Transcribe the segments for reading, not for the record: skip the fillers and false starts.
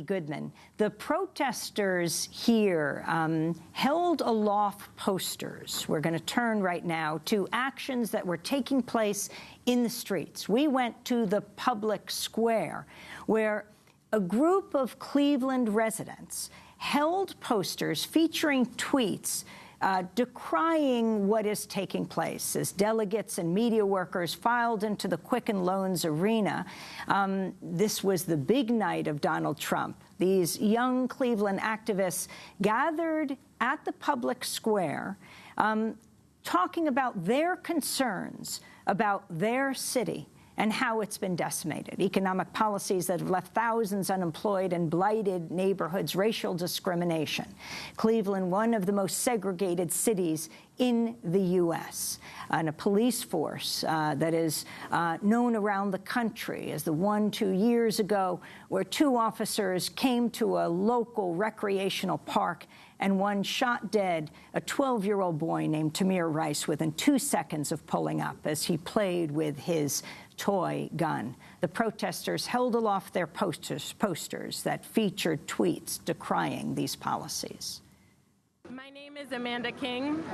Goodman. The protesters here held aloft posters. We're going to turn right now to actions that were taking place in the streets. We went to the public square where a group of Cleveland residents held posters featuring tweets decrying what is taking place as delegates and media workers filed into the Quicken Loans Arena. This was the big night of Donald Trump. These young Cleveland activists gathered at the public square talking about their concerns about their city and how it's been decimated. Economic policies that have left thousands unemployed and blighted neighborhoods, racial discrimination. Cleveland, one of the most segregated cities in the U.S., and a police force that is known around the country as the one 2 years ago where two officers came to a local recreational park and one shot dead a 12-year-old boy named Tamir Rice within 2 seconds of pulling up as he played with his toy gun. The protesters held aloft their posters that featured tweets decrying these policies. My name is Amanda King,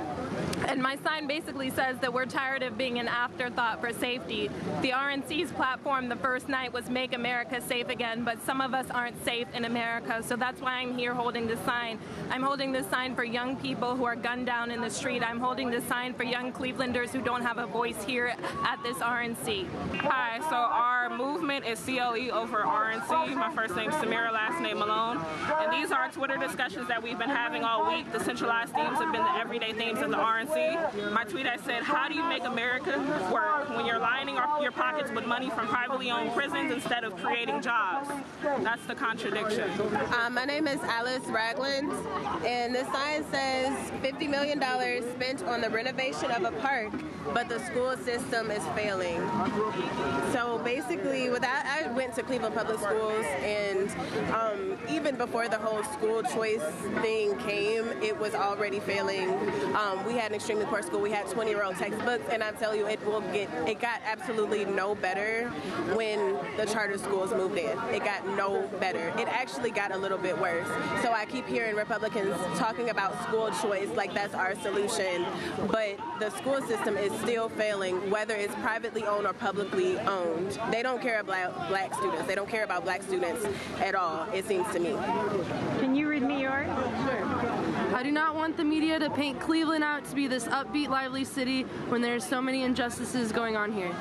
and my sign basically says that we're tired of being an afterthought for safety. The RNC's platform the first night was Make America Safe Again, but some of us aren't safe in America, so that's why I'm here holding this sign. I'm holding this sign for young people who are gunned down in the street. I'm holding this sign for young Clevelanders who don't have a voice here at this RNC. Hi, so our movement is CLE over RNC. My first name's Samira, last name Malone. And these are Twitter discussions that we've been having all week. The centralized themes have been the everyday themes in the RNC. My tweet I said, how do you make America work when you're lining your pockets with money from privately owned prisons instead of creating jobs? That's the contradiction. My name is Alice Ragland, and the sign says $50 million spent on the renovation of a park, but the school system is failing. So basically, with that, I went to Cleveland Public Schools, and even before the whole school choice thing came, it was already failing. We had an extremely poor school. We had 20-year-old textbooks, and I tell you, it got absolutely no better when the charter schools moved in. It got no better. It actually got a little bit worse. So I keep hearing Republicans talking about school choice like that's our solution, but the school system is still failing, whether it's privately owned or publicly owned. They don't care about black students. They don't care about black students at all, it seems to me. Can you read me yours? Sure. I do not want the media to paint Cleveland out to be this upbeat, lively city when there's so many injustices going on here.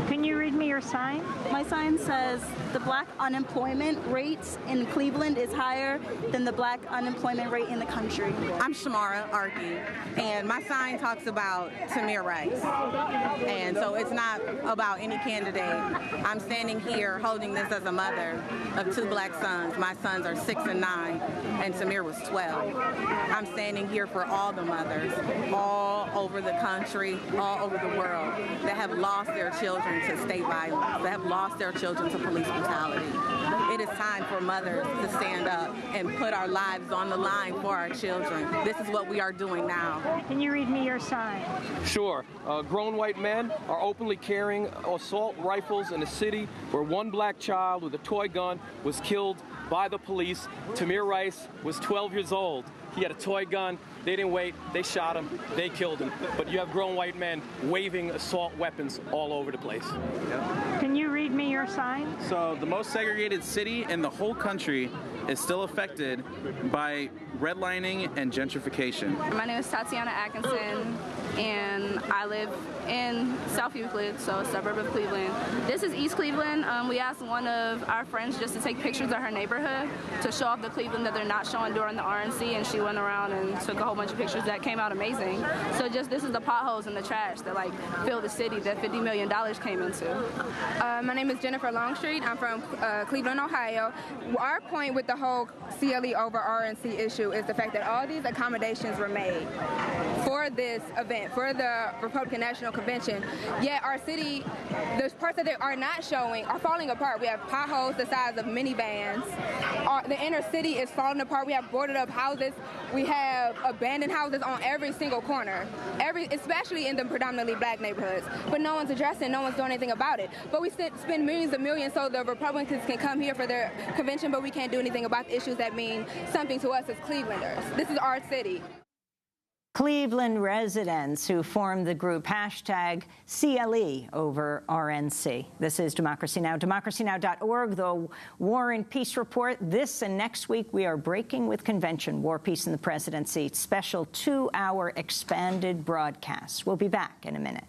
Can you read me your sign? My sign says the black unemployment rates in Cleveland is higher than the black unemployment rate in the country. I'm Shamara Arki, and my sign talks about Tamir Rice. And so it's not about any candidate. I'm standing here holding this as a mother of two black sons. My sons are 6 and 9, and Tamir was 12. I'm standing here for all the mothers all over the country, all over the world that have lost their children to state violence, that have lost their children to police brutality. It is time for mothers to stand up and put our lives on the line for our children. This is what we are doing now. Can you read me your sign? Sure. Grown white men are openly carrying assault rifles in a city where one black child with a toy gun was killed by the police. Tamir Rice was 12 years old. He had a toy gun. They didn't wait. They shot him. They killed him. But you have grown white men waving assault weapons all over the place. Can you read me your sign? So the most segregated city in the whole country is still affected by redlining and gentrification. My name is Tatiana Atkinson, and I live in South Euclid, so a suburb of Cleveland. This is East Cleveland. We asked one of our friends just to take pictures of her neighborhood to show off the Cleveland that they're not showing during the RNC, and she went around and took a whole bunch of pictures that came out amazing. So just this is the potholes and the trash that like fill the city that $50 million came into. My name is Jennifer Longstreet. I'm from Cleveland, Ohio. Our point with the whole CLE over RNC issue is the fact that all these accommodations were made for this event, for the Republican National Convention, yet our city, the parts that they are not showing are falling apart. We have potholes the size of minivans. the inner city is falling apart. We have boarded up houses. We have abandoned houses on every single corner, especially in the predominantly black neighborhoods. But no one's addressing, no one's doing anything about it. But we spend millions and millions so the Republicans can come here for their convention, but we can't do anything about the issues that mean something to us as Clevelanders. This is our city. Cleveland residents who formed the group #CLE over RNC. This is Democracy Now!, democracynow.org, the War and Peace Report. This and next week, we are breaking with convention, War, Peace, and the Presidency, special 2-hour expanded broadcast. We'll be back in a minute.